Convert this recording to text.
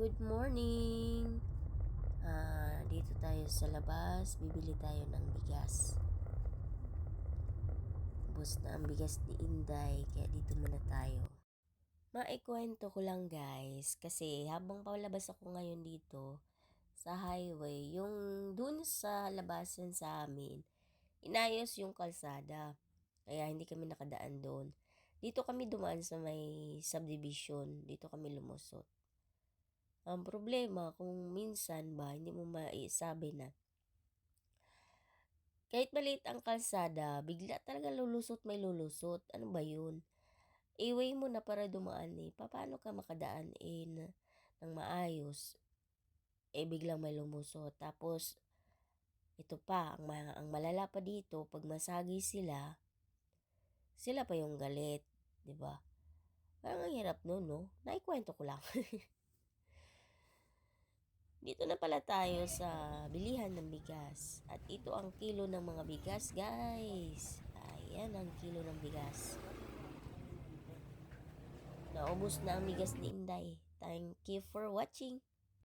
Good morning! Dito tayo sa labas, bibili tayo ng bigas. Ubos na ang bigas ni Inday, kaya dito muna tayo. Maikwento ko lang guys, kasi habang palabas ako ngayon dito sa highway, yung dun sa labasan sa amin, inayos yung kalsada. Kaya hindi kami nakadaan doon. Dito kami dumaan sa may subdivision, dito kami lumusot. Ang problema, kung minsan ba, hindi mo maisabi na kahit maliit ang kalsada, bigla talaga lulusot may lulusot. Ano ba yun? I-way mo na para dumaan eh. Paano ka makadaan ng maayos? Biglang may lumusot. Tapos, ito pa, ang malala pa dito, pag masagi sila pa yung galit. 'Di ba? Parang ang hirap nun, no? Naikwento ko lang. Dito na pala tayo sa bilihan ng bigas. At ito ang kilo ng mga bigas, guys. Ayan ang kilo ng bigas. Naubos na ang bigas ni Inday. Thank you for watching.